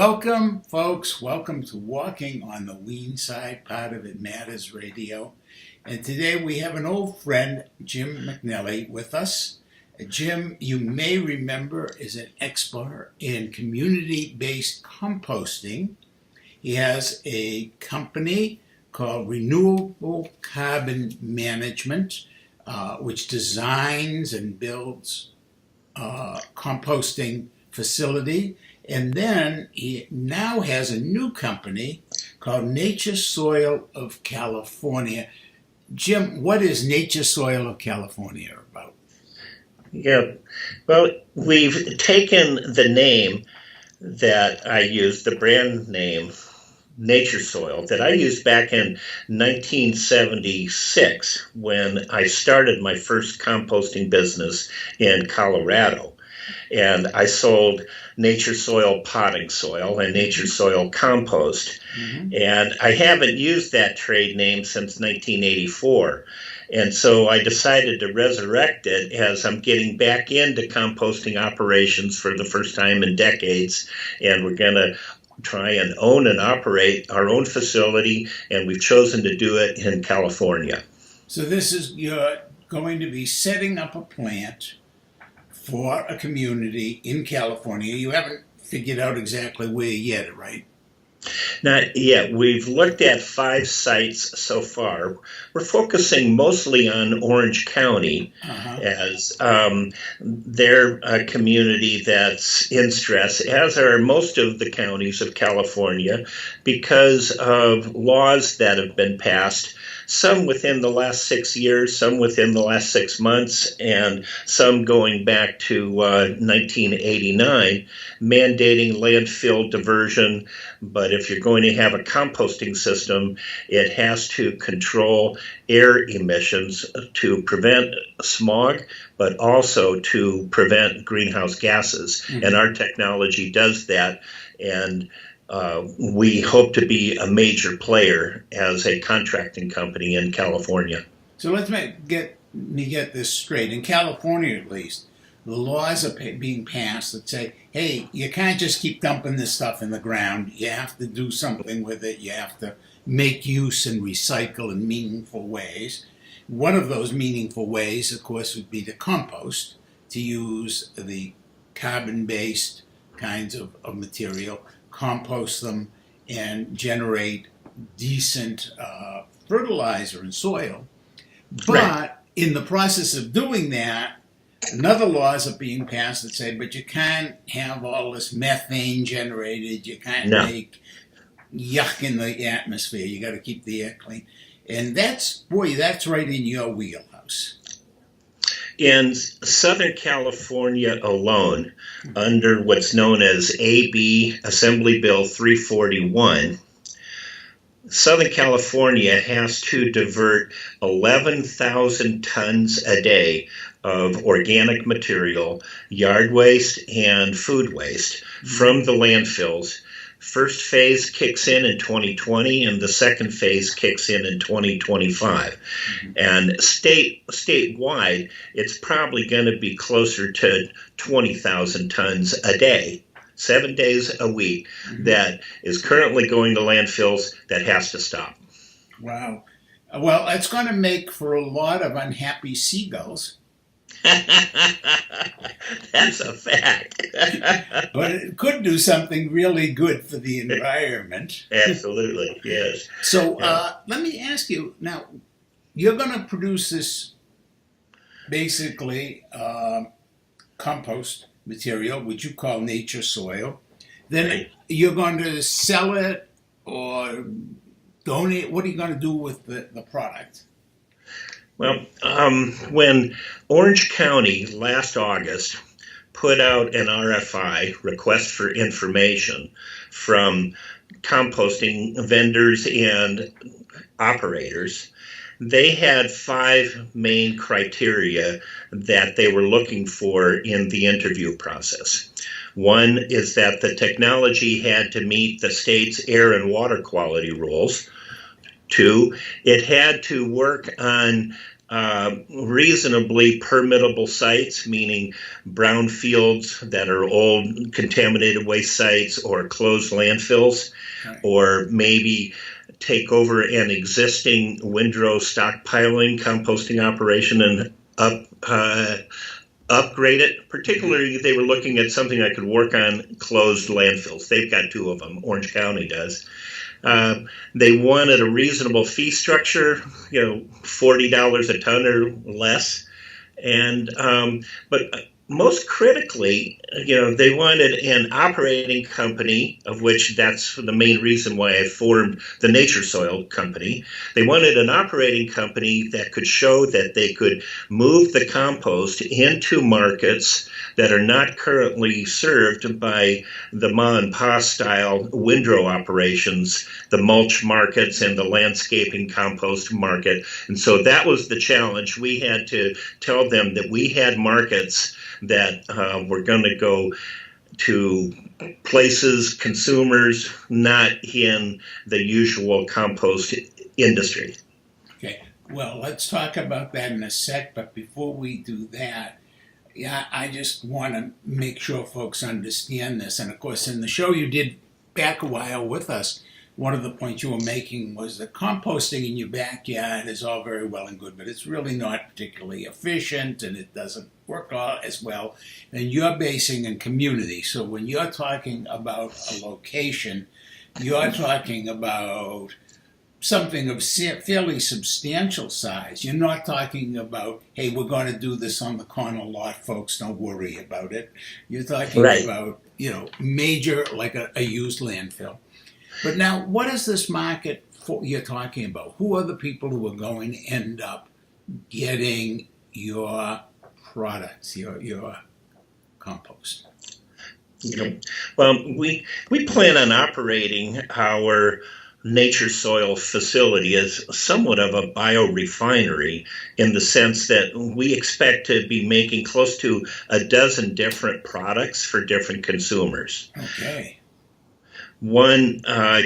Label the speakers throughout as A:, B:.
A: Welcome, folks. Welcome to Walking on the Weene Side, part of It Matters Radio. And today we have an old friend, Jim McNelly, with us. Jim, you may remember, is an expert in community-based composting. He has a company called Renewable Carbon Management, which designs and builds composting facility. And then he now has a new company called Nature Soil of California. Jim, what is Nature Soil of California about?
B: Yeah, well, we've taken the name that I used, the brand name, Nature Soil, that I used back in 1976 when I started my first composting business in Colorado. And I sold Nature Soil potting soil and Nature Soil compost. And I haven't used that trade name since 1984. And so I decided to resurrect it as I'm getting back into composting operations for the first time in decades. And we're going to try and own and operate our own facility. And we've chosen to do it in California.
A: So you're going to be setting up a plant for a community in California. You haven't figured out exactly where yet, right?
B: Not yet. We've looked at 5 sites so far. We're focusing mostly on Orange County as their community that's in stress, as are most of the counties of California, because of laws that have been passed, some within the last 6 years, some within the last 6 months, and some going back to 1989, mandating landfill diversion. But if you're going to have a composting system, it has to control air emissions to prevent smog, but also to prevent greenhouse gases. And our technology does that. And we hope to be a major player as a contracting company in California.
A: So let me get this straight. In California, at least, the laws are being passed that say, hey, you can't just keep dumping this stuff in the ground. You have to do something with it. You have to make use and recycle in meaningful ways. One of those meaningful ways, of course, would be to compost, to use the carbon-based kinds of material, compost them, and generate decent fertilizer and soil. But in the process of doing that, another laws are being passed that say, but you can't have all this methane generated. You can't make yuck in the atmosphere. You got to keep the air clean. And that's right in your wheelhouse.
B: In Southern California alone, under what's known as AB Assembly Bill 341, Southern California has to divert 11,000 tons a day of organic material, yard waste, and food waste from the landfills. First phase kicks in 2020, and the second phase kicks in 2025. And statewide, it's probably going to be closer to 20,000 tons a day, 7 days a week, that is currently going to landfills that has to stop.
A: Wow. Well, it's going to make for a lot of unhappy seagulls.
B: That's a fact.
A: But it could do something really good for the environment.
B: Absolutely, yes.
A: So let me ask you, now, you're going to produce this basically compost material, which you call nature soil. Then you're going to sell it or donate. What are you going to do with the product?
B: Well, when Orange County last August put out an RFI, request for information, from composting vendors and operators, they had 5 main criteria that they were looking for in the interview process. One is that the technology had to meet the state's air and water quality rules. 2, it had to work on reasonably permittable sites, meaning brownfields that are old contaminated waste sites or closed landfills,
A: Right.
B: or maybe take over an existing windrow stockpiling composting operation and upgrade it. Particularly, they were looking at something I could work on: closed landfills. They've got two of them. Orange County does. They wanted a reasonable fee structure, $40 a ton or less, and but most critically, they wanted an operating company, of which that's the main reason why I formed the Nature Soil Company. They wanted an operating company that could show that they could move the compost into markets that are not currently served by the ma and pa style windrow operations, the mulch markets and the landscaping compost market. And so that was the challenge. We had to tell them that we had markets that were going to go to places, consumers, not in the usual compost industry.
A: Okay. Well, let's talk about that in a sec. But before we do that, yeah, I just want to make sure folks understand this. And of course, in the show you did back a while with us, one of the points you were making was that composting in your backyard is all very well and good, but it's really not particularly efficient and it doesn't work all as well. And you're basing in community. So when you're talking about a location, you're talking about something of fairly substantial size. You're not talking about, hey, we're going to do this on the corner lot, folks, don't worry about it. You're talking
B: Right.
A: about, major, like a used landfill. But now, what is this market you're talking about? Who are the people who are going to end up getting your products, your compost?
B: Well, we plan on operating our Nature Soil facility as somewhat of a biorefinery, in the sense that we expect to be making close to a dozen different products for different consumers.
A: Okay.
B: One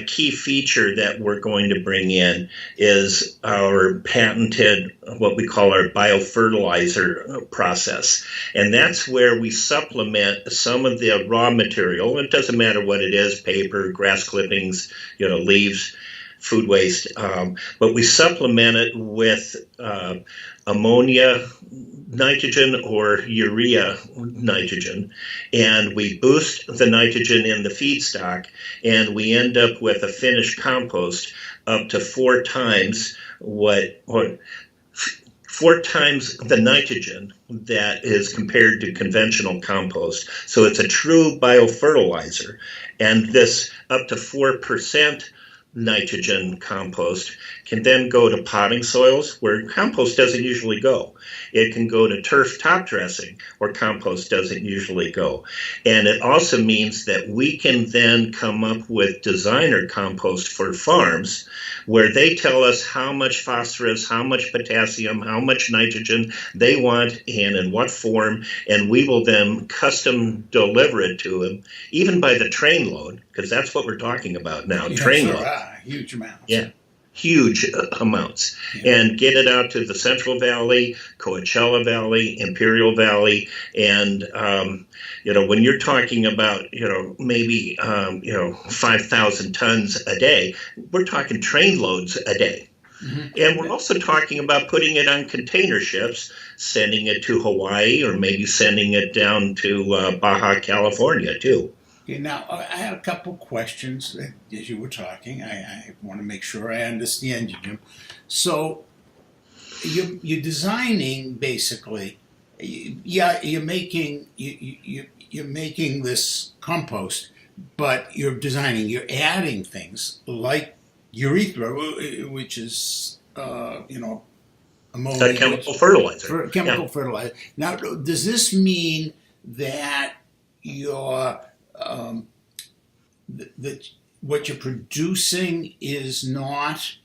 B: key feature that we're going to bring in is our patented, what we call our biofertilizer process. And that's where we supplement some of the raw material. It doesn't matter what it is: paper, grass clippings, leaves, food waste. But we supplement it with ammonia nitrogen or urea nitrogen, and we boost the nitrogen in the feedstock, and we end up with a finished compost up to 4 times the nitrogen that is compared to conventional compost. So it's a true biofertilizer, and this up to 4% nitrogen compost can then go to potting soils where compost doesn't usually go. It can go to turf top dressing where compost doesn't usually go. And it also means that we can then come up with designer compost for farms where they tell us how much phosphorus, how much potassium, how much nitrogen they want and in what form, and we will then custom deliver it to them, even by the train load, because that's what we're talking about now, train load.
A: Huge amounts.
B: Yeah, huge amounts.
A: Yeah.
B: And get it out to the Central Valley, Coachella Valley, Imperial Valley, and when you're talking about maybe 5,000 tons a day, we're talking train loads a day. Mm-hmm. And we're also talking about putting it on container ships, sending it to Hawaii, or maybe sending it down to Baja California too.
A: Okay, now I had a couple questions as you were talking. I want to make sure I understand you, Jim. So you're designing basically. You're making this compost, but you're designing. You're adding things like urethra, which is ammonia,
B: a chemical fertilizer.
A: Chemical fertilizer. Now, does this mean that you're that what you're producing is not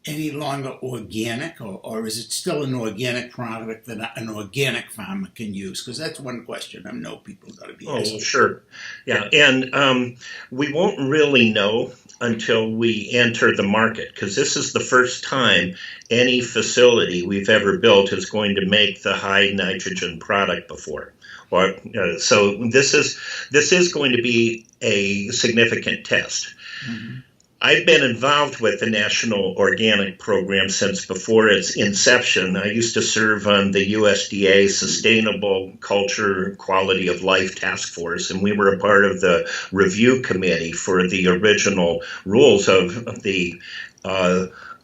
A: any longer organic, or is it still an organic product that an organic farmer can use? Because that's one question I know people got to be
B: Oh,
A: asking.
B: well, sure. Yeah. And we won't really know until we enter the market because this is the first time any facility we've ever built is going to make the high nitrogen product before. Or, so this is going to be a significant test.
A: Mm-hmm.
B: I've been involved with the National Organic Program since before its inception. I used to serve on the USDA Sustainable Culture Quality of Life Task Force, and we were a part of the review committee for the original rules of the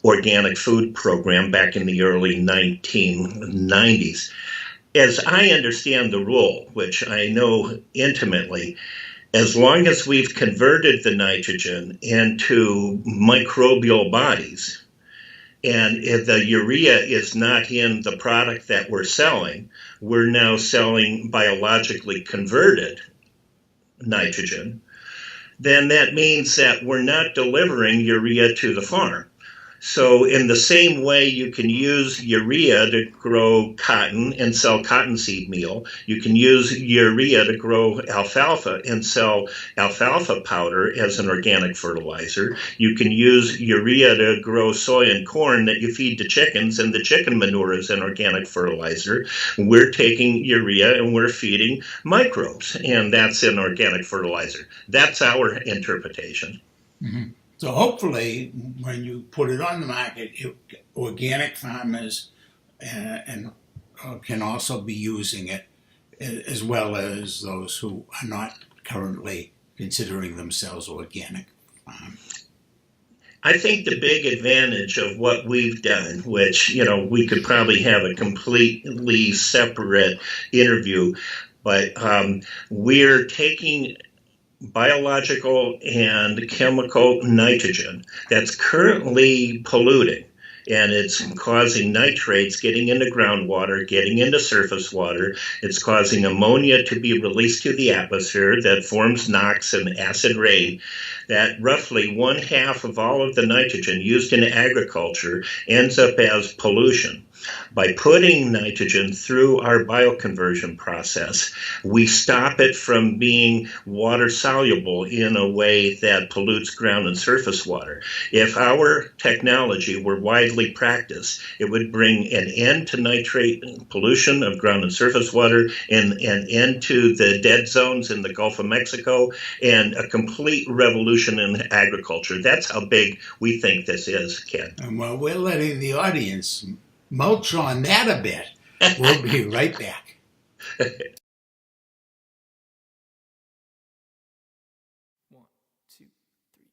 B: organic food program back in the early 1990s. As I understand the rule, which I know intimately, as long as we've converted the nitrogen into microbial bodies, and if the urea is not in the product that we're selling, we're now selling biologically converted nitrogen, then that means that we're not delivering urea to the farm. So in the same way you can use urea to grow cotton and sell cottonseed meal, you can use urea to grow alfalfa and sell alfalfa powder as an organic fertilizer. You can use urea to grow soy and corn that you feed to chickens, and the chicken manure is an organic fertilizer. We're taking urea and we're feeding microbes, and that's an organic fertilizer. That's our interpretation.
A: Mm-hmm. So hopefully, when you put it on the market, organic farmers and can also be using it, as well as those who are not currently considering themselves organic.
B: I think the big advantage of what we've done, which, we could probably have a completely separate interview, but we're taking biological and chemical nitrogen that's currently polluting, and it's causing nitrates getting into groundwater, getting into surface water. It's causing ammonia to be released to the atmosphere that forms NOx and acid rain. That roughly 1/2 of all of the nitrogen used in agriculture ends up as pollution. By putting nitrogen through our bioconversion process, we stop it from being water soluble in a way that pollutes ground and surface water. If our technology were widely practiced, it would bring an end to nitrate pollution of ground and surface water, and an end to the dead zones in the Gulf of Mexico, and a complete revolution in agriculture. That's how big we think this is, Ken.
A: And while we're letting the audience mulch on that a bit, we'll be right back.
C: One, two, three.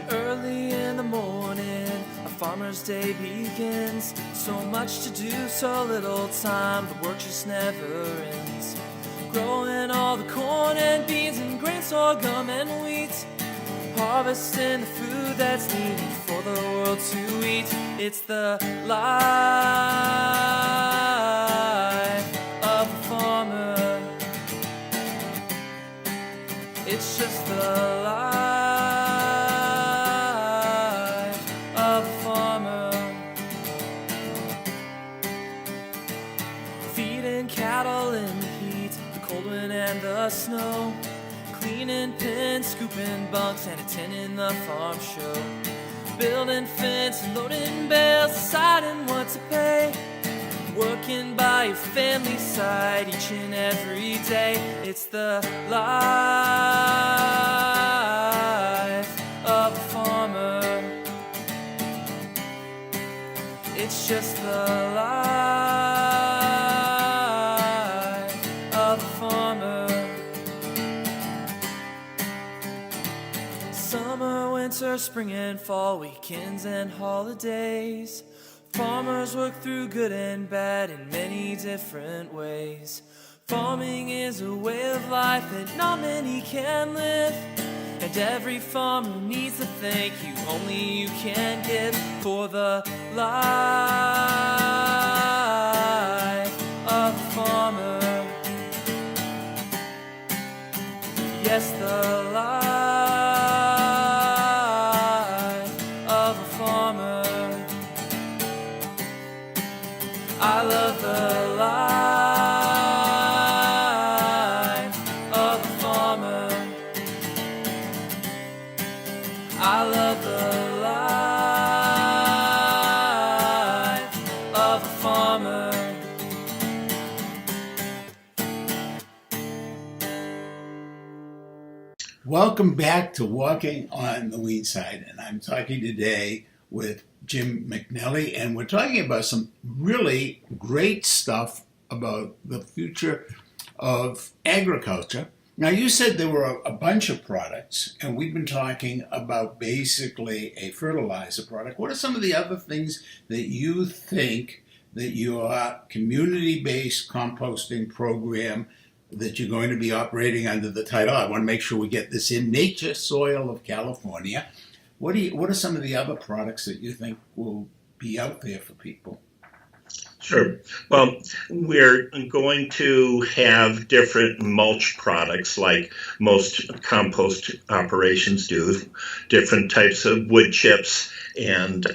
C: Early in the morning, a farmer's day begins. So much to do, so little time, the work just never ends. Growing all the corn and beans and grain, sorghum and wheat, harvesting the food that's needed for the world to eat. It's the life of a farmer. It's just the life of a farmer. Feeding cattle in the heat, the cold wind and the snow, cleaning pens, scooping bunks, and attending the farm show, building fence and loading bales, deciding what to pay, working by your family's side each and every day. It's the life of a farmer. It's just the life of a farmer. Summer, winter, spring and fall, weekends and holidays, farmers work through good and bad in many different ways. Farming is a way of life that not many can live, and every farmer needs the thank you only you can give for the life of a farmer. Yes, the life of a farmer. I love the life of a farmer. I love the life of a farmer.
A: Welcome back to Walking on the Weed Side, and I'm talking today with Jim McNelly, and we're talking about some really great stuff about the future of agriculture. Now, you said there were a bunch of products, and we've been talking about basically a fertilizer product. What are some of the other things that you think that your community-based composting program that you're going to be operating under the title? I want to make sure we get this in Nature Soil of California. What are some of the other products that you think will be out there for people?
B: Sure. Well, we're going to have different mulch products like most compost operations do, different types of wood chips and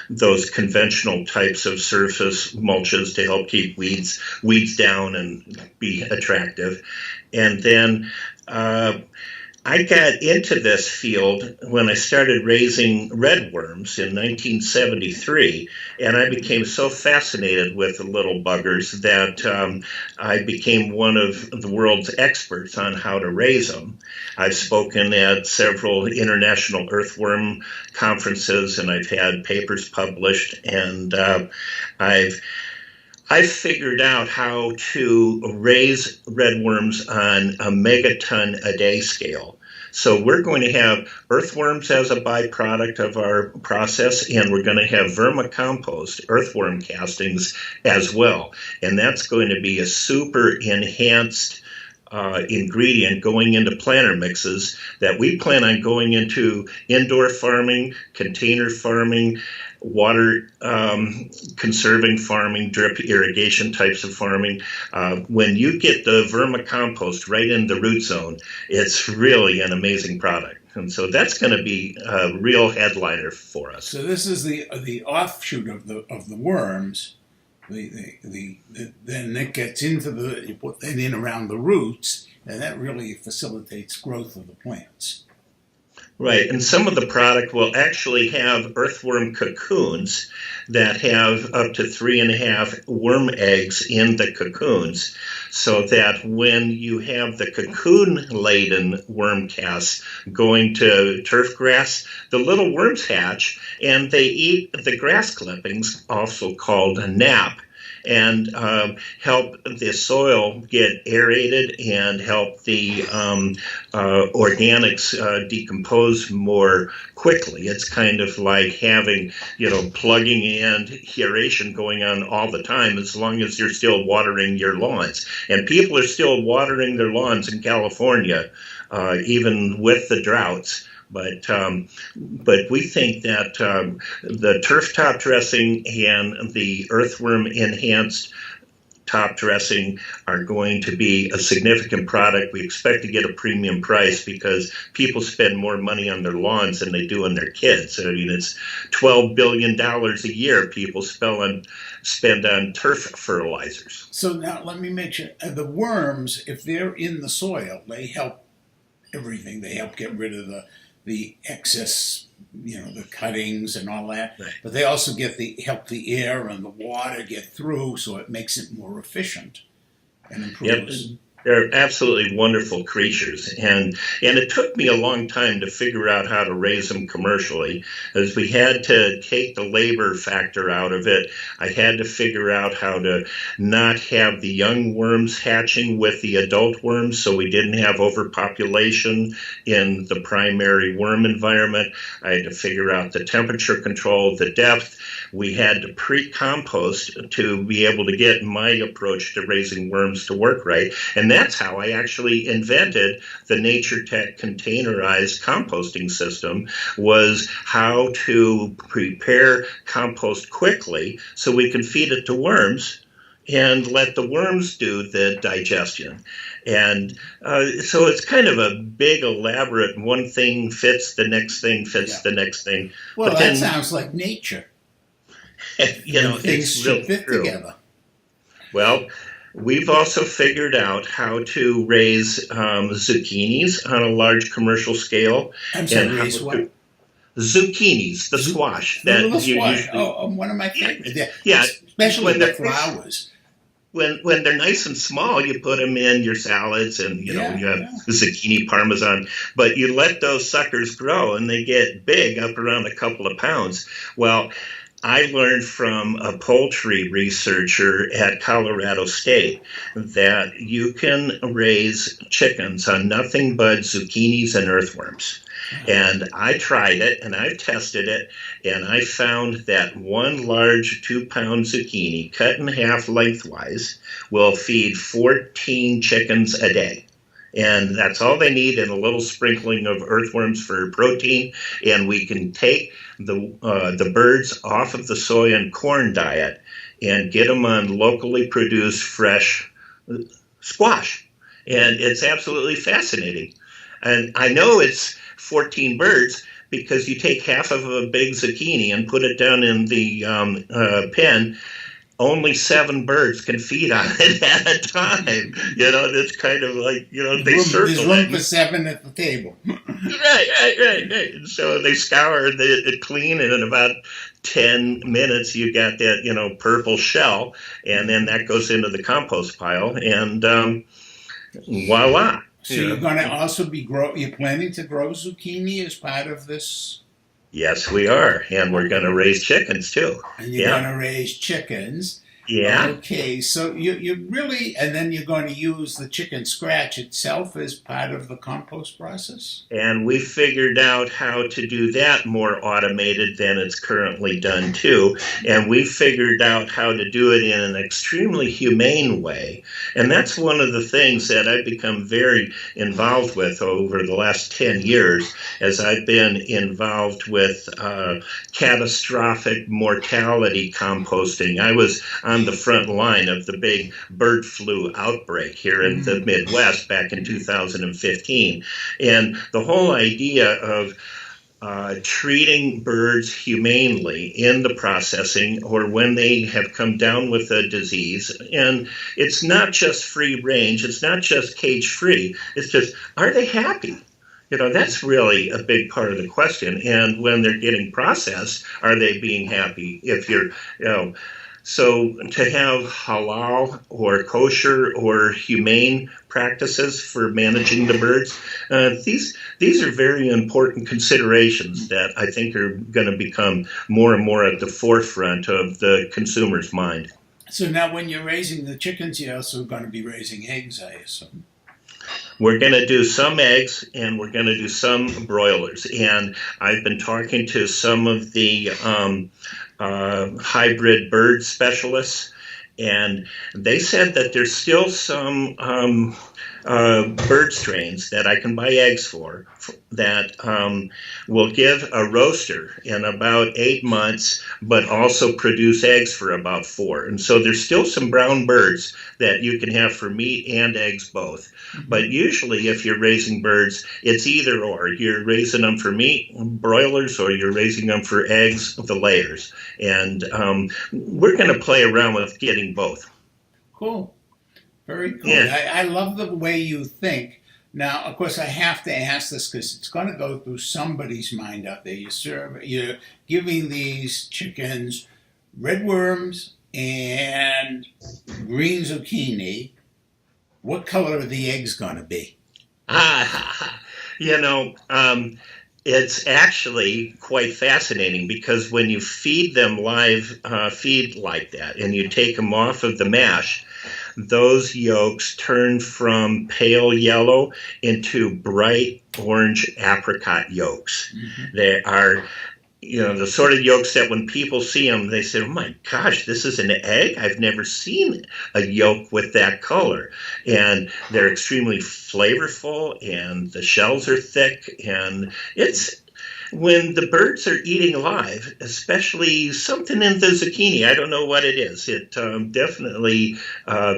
B: those conventional types of surface mulches to help keep weeds down and be attractive. And then I got into this field when I started raising redworms in 1973, and I became so fascinated with the little buggers that I became one of the world's experts on how to raise them. I've spoken at several international earthworm conferences, and I've had papers published, and I've figured out how to raise redworms on a megaton a day scale. So we're going to have earthworms as a byproduct of our process, and we're going to have vermicompost, earthworm castings as well. And that's going to be a super enhanced ingredient going into planter mixes that we plan on going into indoor farming, container farming, water conserving farming, drip irrigation types of farming. When you get the vermicompost right in the root zone, it's really an amazing product. And so that's going to be a real headliner for us.
A: So this is the offshoot of the worms. Then it gets into you put that in around the roots, and that really facilitates growth of the plants.
B: Right, and some of the product will actually have earthworm cocoons that have up to 3.5 worm eggs in the cocoons, so that when you have the cocoon-laden worm casts going to turf grass, the little worms hatch, and they eat the grass clippings, also called a nap, and help the soil get aerated and help the organics decompose more quickly. It's kind of like having, plugging and aeration going on all the time as long as you're still watering your lawns. And people are still watering their lawns in California, even with the droughts. But we think that the turf top dressing and the earthworm enhanced top dressing are going to be a significant product. We expect to get a premium price because people spend more money on their lawns than they do on their kids. I mean, it's $12 billion a year people spend on turf fertilizers.
A: So now let me make sure. The worms, if they're in the soil, they help everything. They help get rid of the excess, the cuttings and all that.
B: Right.
A: But they also help the air and the water get through, so it makes it more efficient and improves.
B: Yep. They're absolutely wonderful creatures, and it took me a long time to figure out how to raise them commercially, as we had to take the labor factor out of it. I had to figure out how to not have the young worms hatching with the adult worms, so we didn't have overpopulation in the primary worm environment. I had to figure out the temperature control, the depth. We had to pre-compost to be able to get my approach to raising worms to work right. And that's how I actually invented the Nature Tech containerized composting system, was how to prepare compost quickly so we can feed it to worms and let the worms do the digestion. And so it's kind of a big, elaborate, one thing fits, the next thing fits, the next thing.
A: Well,
B: but
A: that
B: then,
A: sounds like nature.
B: things
A: Things should fit
B: true.
A: together.
B: Well, we've also figured out how to raise zucchinis on a large commercial scale.
A: I'm sorry,
B: and
A: raise what?
B: Zucchinis, the squash.
A: The
B: That
A: little
B: you
A: squash.
B: usually,
A: One of my favorites.
B: yeah,
A: Especially
B: when
A: the
B: they're
A: flowers.
B: when they're nice and small, you put them in your salads, and you have zucchini parmesan. But you let those suckers grow, and they get big, up around a couple of pounds. Well, I learned from a poultry researcher at Colorado State that you can raise chickens on nothing but zucchinis and earthworms. And I tried it, and I've tested it, and I found that one large 2-pound zucchini cut in half lengthwise will feed 14 chickens a day. And that's all they need, and a little sprinkling of earthworms for protein. And we can take the birds off of the soy and corn diet and get them on locally produced fresh squash. And it's absolutely fascinating. And I know it's 14 birds because you take half of a big zucchini and put it down in the pen. Only 7 birds can feed on it at a time. It's kind of like, they circle.
A: There's room for 7 at the table.
B: Right. So they scour it clean, and in about 10 minutes you got that, purple shell, and then that goes into the compost pile, and voila.
A: So you're going to also you're planning to grow zucchini as part of this?
B: Yes, we are, and we're going to raise chickens too.
A: And you're going to raise chickens.
B: Yeah.
A: Okay, so you really, and then you're going to use the chicken scratch itself as part of the compost process?
B: And we figured out how to do that more automated than it's currently done too. And we figured out how to do it in an extremely humane way. And that's one of the things that I've become very involved with over the last 10 years, as I've been involved with catastrophic mortality composting. I was on the front line of the big bird flu outbreak here in the Midwest back in 2015. And the whole idea of treating birds humanely in the processing or when they have come down with a disease. And it's not just free range, it's not just cage free, it's just, are they happy? That's really a big part of the question. And when they're getting processed, are they being happy? If you're, so to have halal or kosher or humane practices for managing the birds, these are very important considerations that I think are going to become more and more at the forefront of the consumer's mind.
A: So now when you're raising the chickens, you're also going to be raising eggs, I assume.
B: We're going to do some eggs, and we're going to do some broilers. And I've been talking to some of the hybrid bird specialists, and they said that there's still some bird strains that I can buy eggs for that will give a roaster in about 8 months, but also produce eggs for about 4. And so there's still some brown birds that you can have for meat and eggs both. But usually if you're raising birds, it's either or. You're raising them for meat, broilers, or you're raising them for eggs, the layers. And we're going to play around with getting both.
A: Cool. Very cool.
B: Yeah.
A: I love the way you think. Now, of course, I have to ask this because it's going to go through somebody's mind out there. You're giving these chickens red worms and green zucchini. What color are the eggs going to be?
B: It's actually quite fascinating because when you feed them live feed like that and you take them off of the mash, those yolks turn from pale yellow into bright orange apricot yolks. Mm-hmm. They are, the sort of yolks that when people see them, they say, oh my gosh, this is an egg? I've never seen a yolk with that color. And they're extremely flavorful, and the shells are thick, and when the birds are eating live, especially something in the zucchini, I don't know what it is. It definitely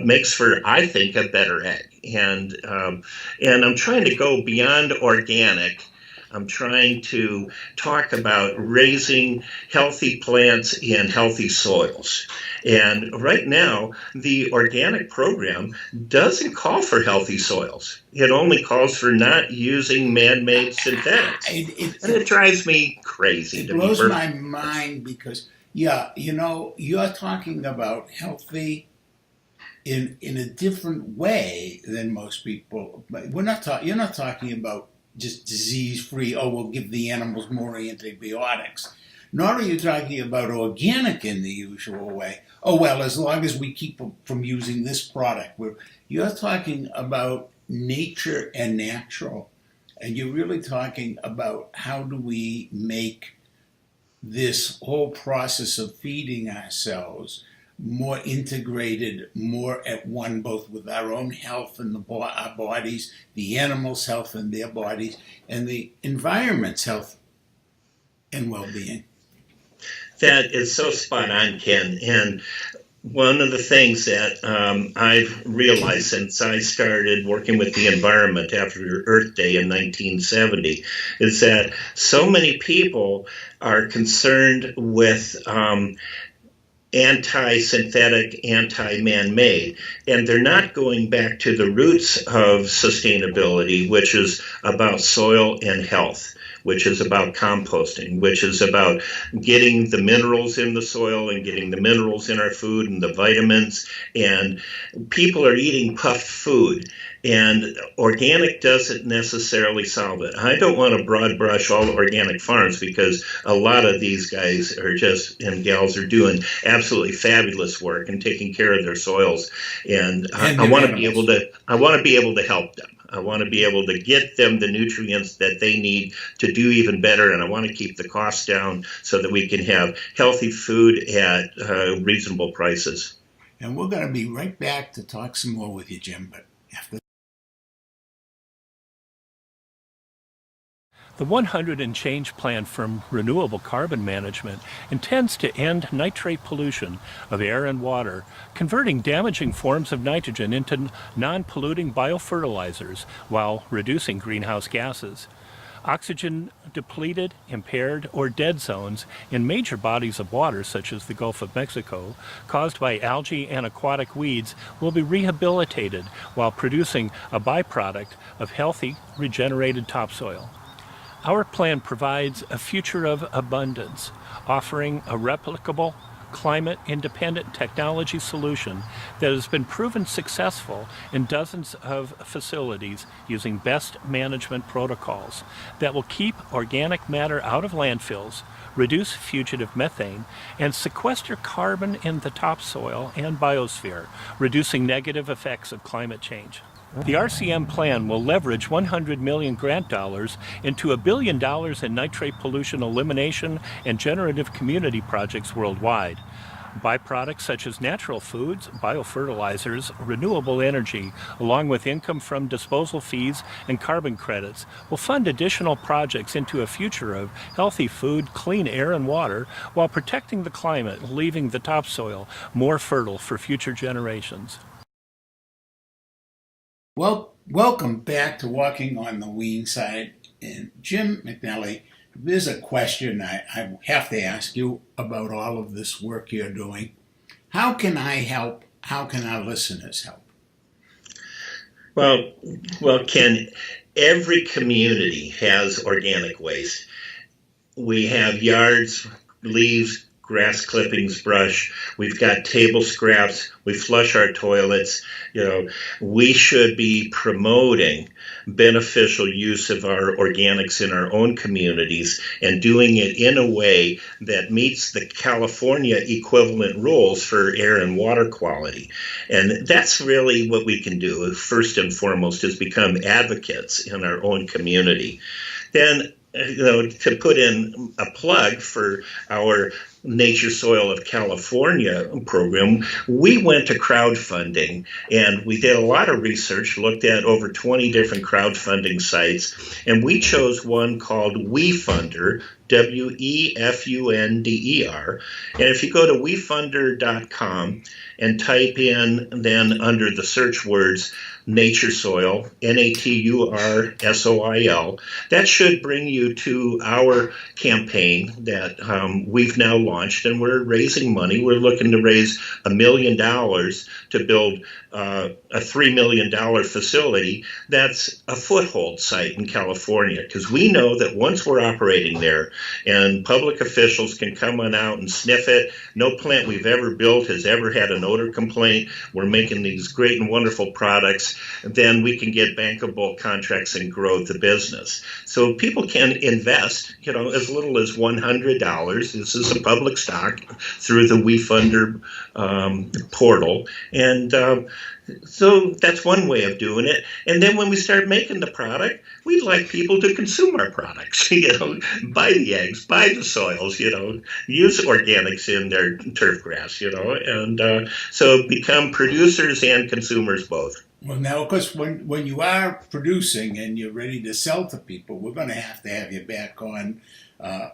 B: makes for, I think, a better egg. And I'm trying to go beyond organic. I'm trying to talk about raising healthy plants in healthy soils. And right now, the organic program doesn't call for healthy soils. It only calls for not using man-made synthetics. And it drives me crazy.
A: It blows my mind because, yeah, you're talking about healthy in a different way than most people. But you're not talking about just disease-free, we'll give the animals more antibiotics. Nor are you talking about organic in the usual way. As long as we keep them from using this product. You're talking about nature and natural. And you're really talking about how do we make this whole process of feeding ourselves more integrated, more at one, both with our own health and our bodies, the animals' health and their bodies, and the environment's health and well-being.
B: That is so spot on, Ken. And one of the things that I've realized since I started working with the environment after Earth Day in 1970 is that so many people are concerned with anti-synthetic, anti-man-made, and they're not going back to the roots of sustainability, which is about soil and health, which is about composting, which is about getting the minerals in the soil and getting the minerals in our food and the vitamins. And people are eating puffed food, and organic doesn't necessarily solve it. I don't want to broad brush all organic farms because a lot of these guys and gals are doing absolutely fabulous work and taking care of their soils. And I want to be able to help them. I want to be able to get them the nutrients that they need to do even better, and I want to keep the costs down so that we can have healthy food at reasonable prices.
A: And we're going to be right back to talk some more with you, Jim, but after.
D: The 100 and Change plan from Renewable Carbon Management intends to end nitrate pollution of air and water, converting damaging forms of nitrogen into non-polluting biofertilizers while reducing greenhouse gases. Oxygen depleted, impaired, or dead zones in major bodies of water such as the Gulf of Mexico caused by algae and aquatic weeds will be rehabilitated while producing a byproduct of healthy, regenerated topsoil. Our plan provides a future of abundance, offering a replicable, climate-independent technology solution that has been proven successful in dozens of facilities using best management protocols that will keep organic matter out of landfills, reduce fugitive methane, and sequester carbon in the topsoil and biosphere, reducing negative effects of climate change. The RCM plan will leverage $100 million grant dollars into $1 billion in nitrate pollution elimination and generative community projects worldwide. Byproducts such as natural foods, biofertilizers, renewable energy, along with income from disposal fees and carbon credits, will fund additional projects into a future of healthy food, clean air and water, while protecting the climate and leaving the topsoil more fertile for future generations.
A: Well, welcome back to Walking on the Weene Side. And Jim McNelly, there's a question I have to ask you about all of this work you're doing. How can I help? How can our listeners help?
B: Well, Ken, every community has organic waste. We have yards, leaves, grass clippings, brush. We've got table scraps. We flush our toilets. We should be promoting beneficial use of our organics in our own communities and doing it in a way that meets the California equivalent rules for air and water quality. And that's really what we can do. First and foremost is become advocates in our own community. Then to put in a plug for our Nature Soil of California program, we went to crowdfunding, and we did a lot of research, looked at over 20 different crowdfunding sites, and we chose one called WeFunder, WeFunder. And if you go to wefunder.com and type in then under the search words Nature Soil, NATURSOIL, that should bring you to our campaign that we've now launched, and we're raising money. We're looking to raise $1 million to build a $3 million facility that's a foothold site in California, because we know that once we're operating there and public officials can come on out and sniff it, no plant we've ever built has ever had an odor complaint, we're making these great and wonderful products, then we can get bankable contracts and grow the business. So people can invest, as little as $100. This is a public stock through the WeFunder portal. And so that's one way of doing it. And then when we start making the product, we'd like people to consume our products, buy the eggs, buy the soils, use organics in their turf grass, and so become producers and consumers both.
A: Well, now, of course, when you are producing and you're ready to sell to people, we're going to have you back on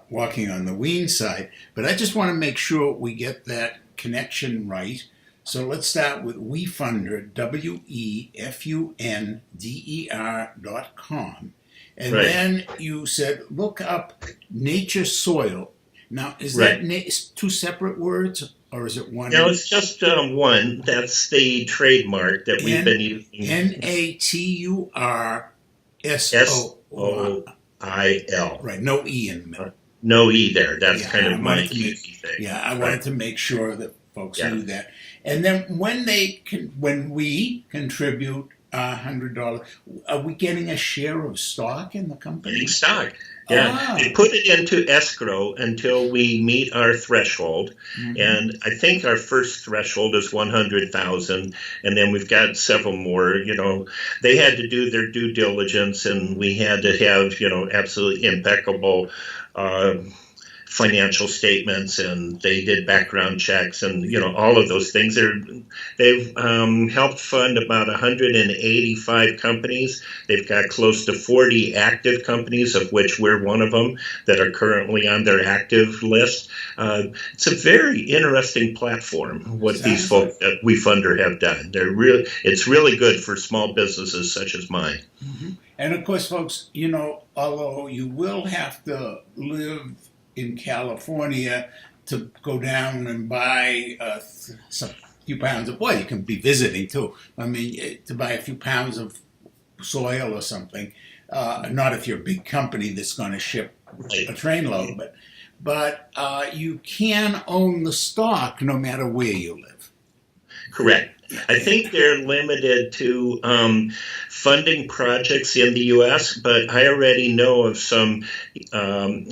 A: walking on the Weene side. But I just want to make sure we get that connection right. So let's start with WeFunder, WeFunder.com. And
B: right.
A: Then you said, look up Nature Soil. Now, is
B: right.
A: that two separate words, or is it one?
B: No, it's just one. That's the trademark that we've been using. NATURSOIL.
A: Right, no E in the middle.
B: No E there. That's kind of my key thing.
A: Yeah, I wanted to make sure that folks knew that. And then when we contribute $100, are we getting a share of stock in the company?
B: Getting stock. Yeah, they put it into escrow until we meet our threshold, and I think our first threshold is 100,000, and then we've got several more. They had to do their due diligence, and we had to have absolutely impeccable financial statements, and they did background checks, and all of those things. They've helped fund about 185 companies. They've got close to 40 active companies, of which we're one of them, that are currently on their active list. It's a very interesting platform, what these folks at WeFunder have done. It's really good for small businesses such as mine.
A: Mm-hmm. And of course, folks, although you will have to live in California to go down and buy a few pounds of, you can be visiting too. I mean, to buy a few pounds of soil or something, not if you're a big company that's going to ship a trainload, but you can own the stock no matter where you live.
B: Correct. I think they're limited to funding projects in the U.S., but I already know of some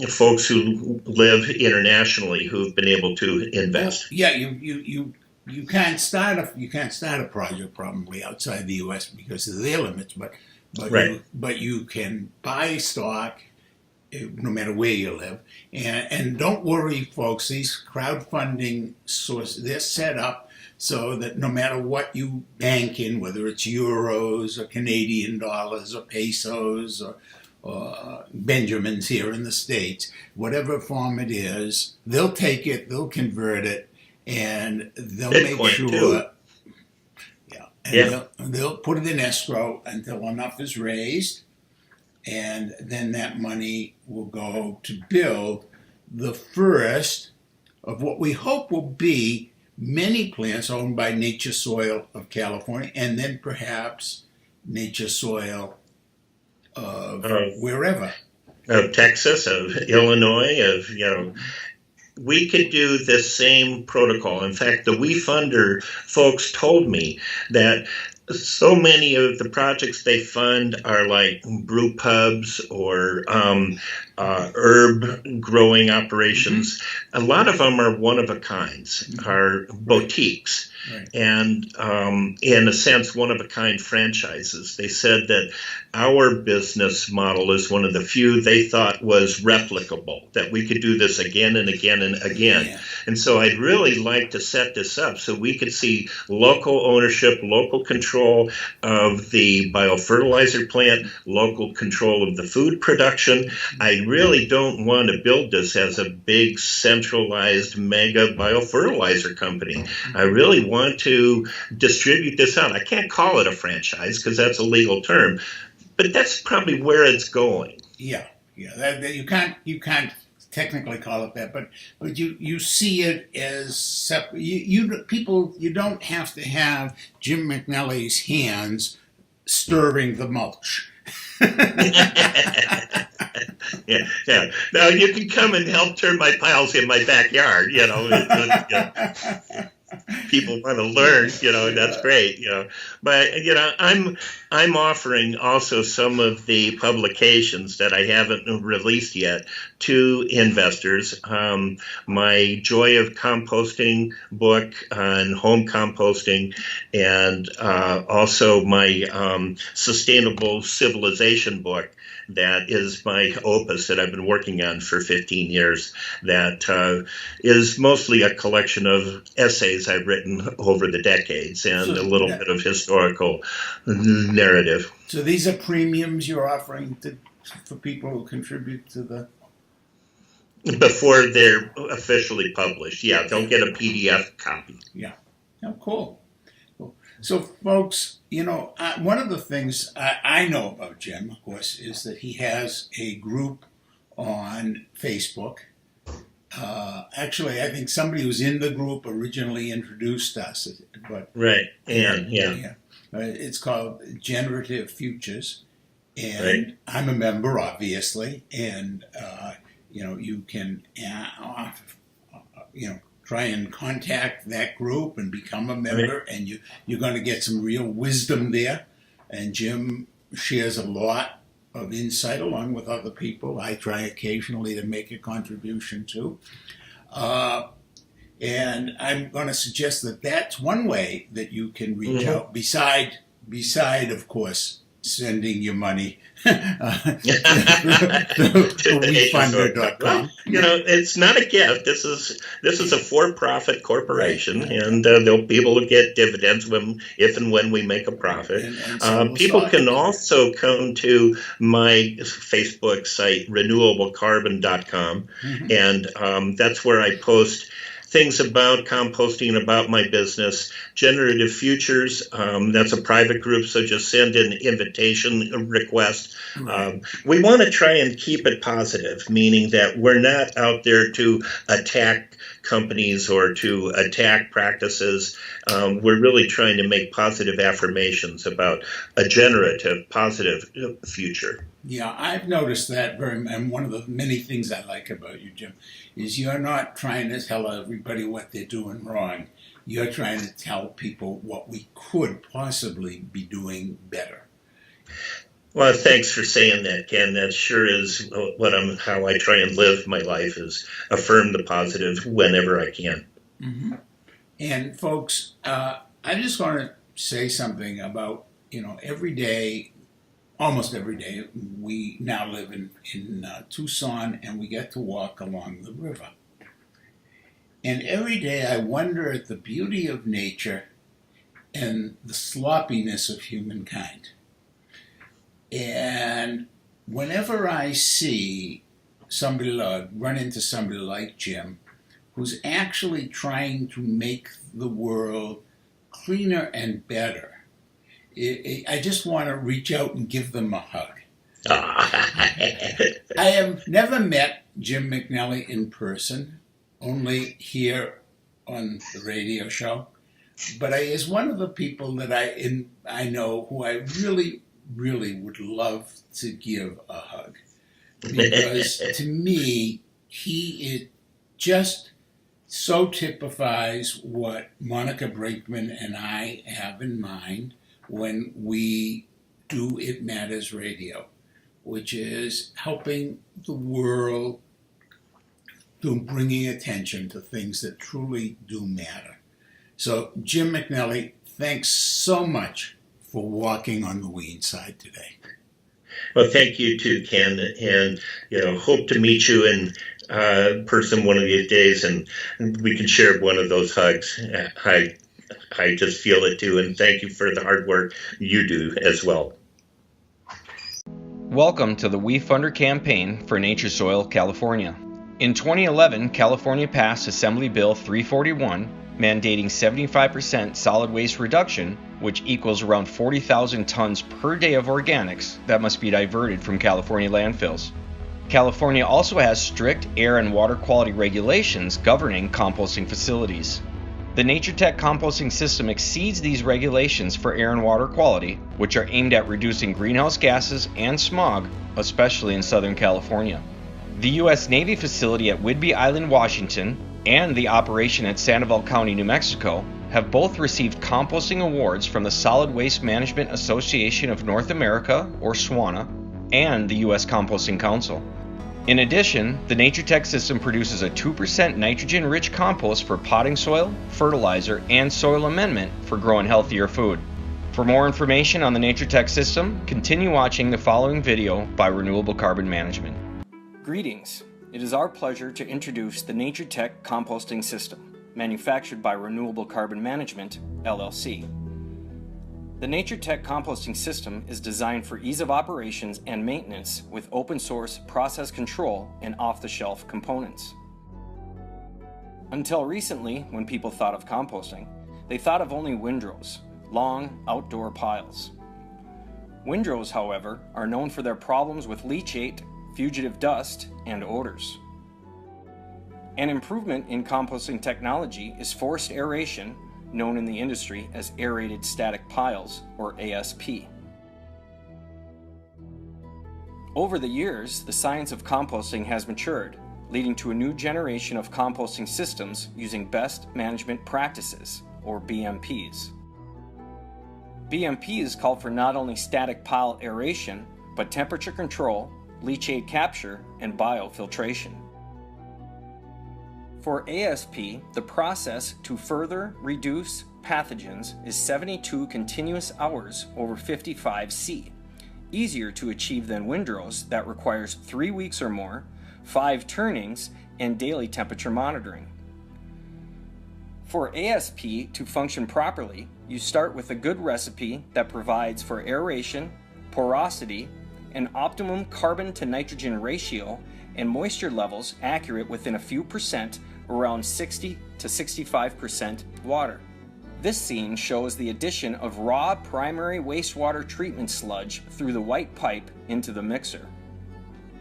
B: folks who live internationally who've been able to invest.
A: Well, yeah, you can't start a project probably outside the U.S. because of their limits, but
B: right.
A: you can buy stock no matter where you live, and don't worry, folks. These crowdfunding sources, they're set up so that no matter what you bank in, whether it's euros or Canadian dollars or pesos or Benjamins here in the States, whatever form it is, they'll take it, they'll convert it, and they'll
B: Bitcoin
A: make sure.
B: Too.
A: They'll put it in escrow until enough is raised, and then that money will go to build the first of what we hope will be many plants owned by Nature Soil of California, and then perhaps Nature Soil of wherever.
B: Of Texas, of Illinois, we could do the same protocol. In fact, the WeFunder folks told me that so many of the projects they fund are like brew pubs or herb growing operations. A lot of them are one of a kinds, are boutiques.
A: Right.
B: And in a sense, one of a kind franchises. They said that our business model is one of the few they thought was replicable, that we could do this again and again and again.
A: Yeah.
B: And so I'd really like to set this up so we could see local ownership, local control of the biofertilizer plant, local control of the food production. I really don't want to build this as a big centralized mega biofertilizer company. I really want to distribute this out. I can't call it a franchise because that's a legal term, but that's probably where it's going.
A: Yeah. That you can't technically call it that, but you see it as separate. You don't have to have Jim McNelly's hands stirring the mulch.
B: Yeah. Now you can come and help turn my piles in my backyard. People want to learn, that's great, But I'm offering also some of the publications that I haven't released yet to investors. My Joy of Composting book on home composting, and also my Sustainable Civilization book. That is my opus that I've been working on for 15 years. That is mostly a collection of essays I've written over the decades and a little bit of historical narrative.
A: So these are premiums you're offering for people who contribute to the...
B: Before they're officially published. Yeah, don't get a PDF copy.
A: Yeah. Oh, cool. So, folks, one of the things I know about Jim, of course, is that he has a group on Facebook. Actually, I think somebody who's in the group originally introduced us. But
B: right, yeah.
A: It's called Generative Futures, and
B: right.
A: I'm a member, obviously, and you can, try and contact that group and become a member, right. And you're going to get some real wisdom there. And Jim shares a lot of insight along with other people. I try occasionally to make a contribution too. And I'm going to suggest that that's one way that you can reach out, beside, of course, sending your money to WeFunder.com.
B: It's not a gift. This is a for-profit corporation, right. And they'll be able to get dividends if and when we make a profit. And people can also come to my Facebook site, renewablecarbon.com, and that's where I post things about composting, about my business. Generative Futures, that's a private group, so just send an invitation request. We want to try and keep it positive, meaning that we're not out there to attack companies or to attack practices. We're really trying to make positive affirmations about a generative, positive future.
A: Yeah, I've noticed that and one of the many things I like about you, Jim, is you're not trying to tell everybody what they're doing wrong. You're trying to tell people what we could possibly be doing better.
B: Well, thanks for saying that, Ken. That sure is how I try and live my life, is affirm the positive whenever I can.
A: Mm-hmm. And folks, I just want to say something about, almost every day, we now live in Tucson, and we get to walk along the river. And every day I wonder at the beauty of nature and the sloppiness of humankind. And whenever I see run into somebody like Jim, who's actually trying to make the world cleaner and better, I just want to reach out and give them a hug. I have never met Jim McNelly in person, only here on the radio show. But he is one of the people that I know who I really, really would love to give a hug. Because to me, he just so typifies what Monica Brinkman and I have in mind when we do It Matters Radio. which is helping the world through bringing attention to things that truly do matter. So, Jim McNelly, thanks so much for walking on the Weene side today.
B: Well, thank you too, Ken, and hope to meet you in person one of these days, and we can share one of those hugs. I just feel it too, and thank you for the hard work you do as well.
E: Welcome to the We Funder campaign for Nature Soil California. In 2011, California passed Assembly Bill 341, mandating 75% solid waste reduction, which equals around 40,000 tons per day of organics that must be diverted from California landfills. California also has strict air and water quality regulations governing composting facilities. The NatureTech composting system exceeds these regulations for air and water quality, which are aimed at reducing greenhouse gases and smog, especially in Southern California. The U.S. Navy facility at Whidbey Island, Washington, and the operation at Sandoval County, New Mexico, have both received composting awards from the Solid Waste Management Association of North America, or SWANA, and the U.S. Composting Council. In addition, the NatureTech system produces a 2% nitrogen-rich compost for potting soil, fertilizer, and soil amendment for growing healthier food. For more information on the NatureTech system, continue watching the following video by Renewable Carbon Management.
F: Greetings. It is our pleasure to introduce the NatureTech composting system, manufactured by Renewable Carbon Management, LLC. The NatureTech composting system is designed for ease of operations and maintenance with open source process control and off-the-shelf components. Until recently, when people thought of composting, they thought of only windrows, long outdoor piles. Windrows, however, are known for their problems with leachate, fugitive dust, and odors. An improvement in composting technology is forced aeration, known in the industry as aerated static piles, or ASP. Over the years, the science of composting has matured, leading to a new generation of composting systems using best management practices, or BMPs. BMPs call for not only static pile aeration, but temperature control, leachate capture, and biofiltration. For ASP, the process to further reduce pathogens is 72 continuous hours over 55 C, easier to achieve than windrows that requires 3 weeks or more, 5 turnings, and daily temperature monitoring. For ASP to function properly, you start with a good recipe that provides for aeration, porosity, an optimum carbon to nitrogen ratio, and moisture levels accurate within a few percent, around 60 to 65% water. This scene shows the addition of raw primary wastewater treatment sludge through the white pipe into the mixer.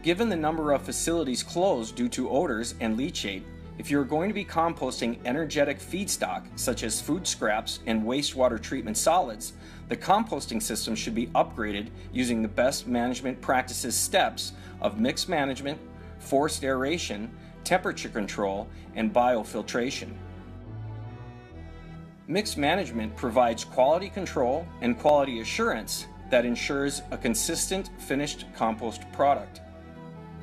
F: Given the number of facilities closed due to odors and leachate, if you're going to be composting energetic feedstock such as food scraps and wastewater treatment solids, the composting system should be upgraded using the best management practices steps of mix management, forced aeration, temperature control, and biofiltration. Mix management provides quality control and quality assurance that ensures a consistent finished compost product.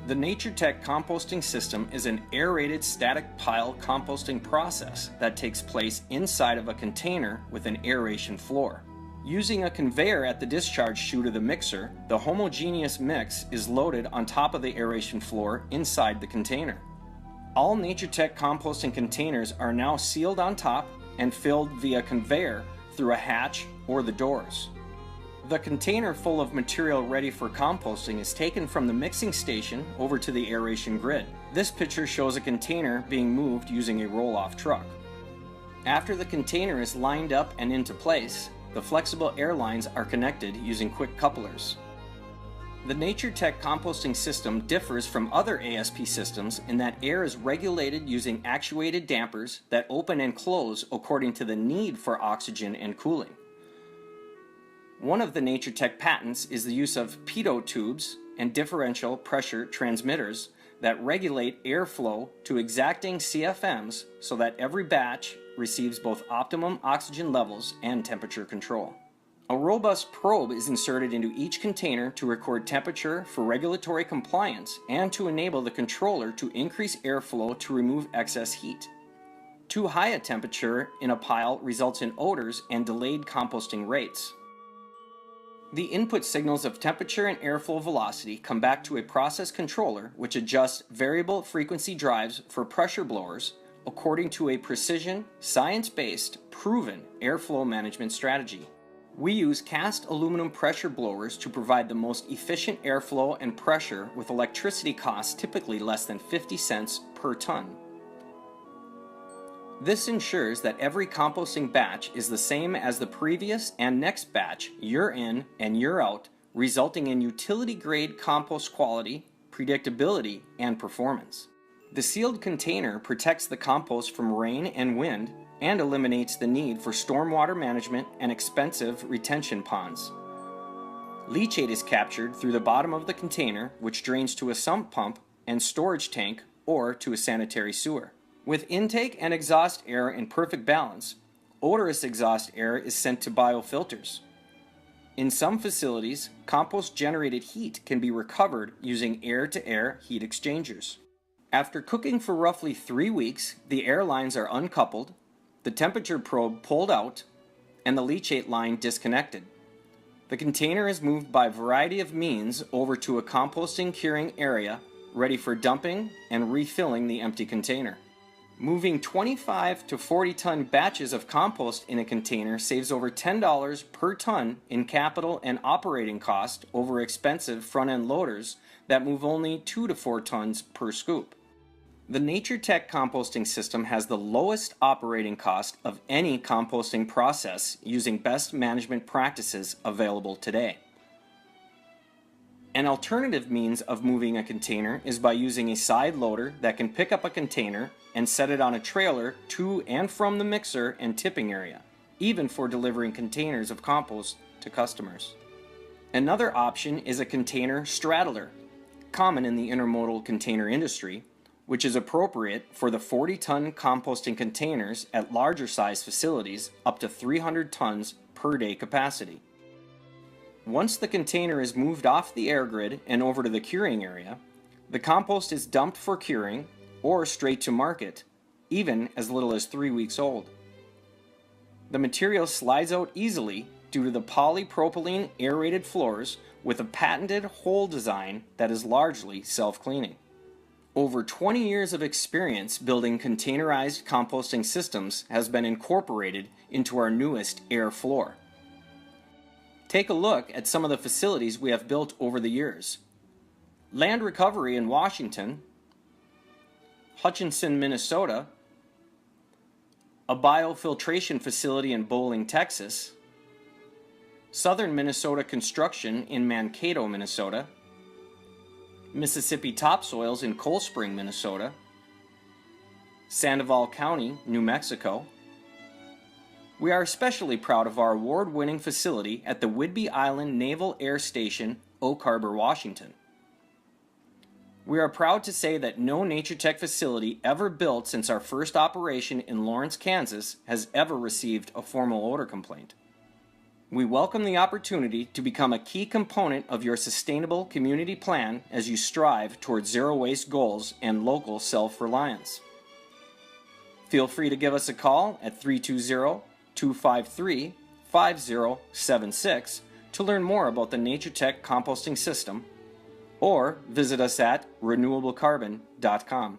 F: The NatureTech composting system is an aerated static pile composting process that takes place inside of a container with an aeration floor. Using a conveyor at the discharge chute of the mixer, the homogeneous mix is loaded on top of the aeration floor inside the container. All NatureTech composting containers are now sealed on top and filled via conveyor through a hatch or the doors. The container full of material ready for composting is taken from the mixing station over to the aeration grid. This picture shows a container being moved using a roll-off truck. After the container is lined up and into place, the flexible air lines are connected using quick couplers. The NatureTech composting system differs from other ASP systems in that air is regulated using actuated dampers that open and close according to the need for oxygen and cooling. One of the NatureTech patents is the use of pitot tubes and differential pressure transmitters that regulate airflow to exacting CFMs so that every batch receives both optimum oxygen levels and temperature control. A robust probe is inserted into each container to record temperature for regulatory compliance and to enable the controller to increase airflow to remove excess heat. Too high a temperature in a pile results in odors and delayed composting rates. The input signals of temperature and airflow velocity come back to a process controller which adjusts variable frequency drives for pressure blowers according to a precision, science-based, proven airflow management strategy. We use cast aluminum pressure blowers to provide the most efficient airflow and pressure with electricity costs typically less than 50 cents per ton. This ensures that every composting batch is the same as the previous and next batch year in and year out, resulting in utility-grade compost quality, predictability, and performance. The sealed container protects the compost from rain and wind and eliminates the need for stormwater management and expensive retention ponds. Leachate is captured through the bottom of the container, which drains to a sump pump and storage tank or to a sanitary sewer. With intake and exhaust air in perfect balance, odorous exhaust air is sent to biofilters. In some facilities, compost-generated heat can be recovered using air-to-air heat exchangers. After cooking for roughly 3 weeks, the air lines are uncoupled, the temperature probe pulled out, and the leachate line disconnected. The container is moved by a variety of means over to a composting curing area ready for dumping and refilling the empty container. Moving 25 to 40 ton batches of compost in a container saves over $10 per ton in capital and operating cost over expensive front-end loaders that move only 2 to 4 tons per scoop. The NatureTech composting system has the lowest operating cost of any composting process using best management practices available today. An alternative means of moving a container is by using a side loader that can pick up a container and set it on a trailer to and from the mixer and tipping area, even for delivering containers of compost to customers. Another option is a container straddler, common in the intermodal container industry, which is appropriate for the 40-ton composting containers at larger size facilities up to 300 tons per day capacity. Once the container is moved off the air grid and over to the curing area, the compost is dumped for curing or straight to market, even as little as 3 weeks old. The material slides out easily due to the polypropylene aerated floors with a patented hole design that is largely self-cleaning. Over 20 years of experience building containerized composting systems has been incorporated into our newest air floor. Take a look at some of the facilities we have built over the years. Land Recovery in Washington, Hutchinson, Minnesota, a biofiltration facility in Bowling, Texas, Southern Minnesota Construction in Mankato, Minnesota, Mississippi Topsoils in Cold Spring, Minnesota, Sandoval County, New Mexico. We are especially proud of our award-winning facility at the Whidbey Island Naval Air Station, Oak Harbor, Washington. We are proud to say that no NatureTech facility ever built since our first operation in Lawrence, Kansas has ever received a formal odor complaint. We welcome the opportunity to become a key component of your sustainable community plan as you strive towards zero waste goals and local self-reliance. Feel free to give us a call at 320-253-5076 to learn more about the NatureTech composting system, or visit us at renewablecarbon.com.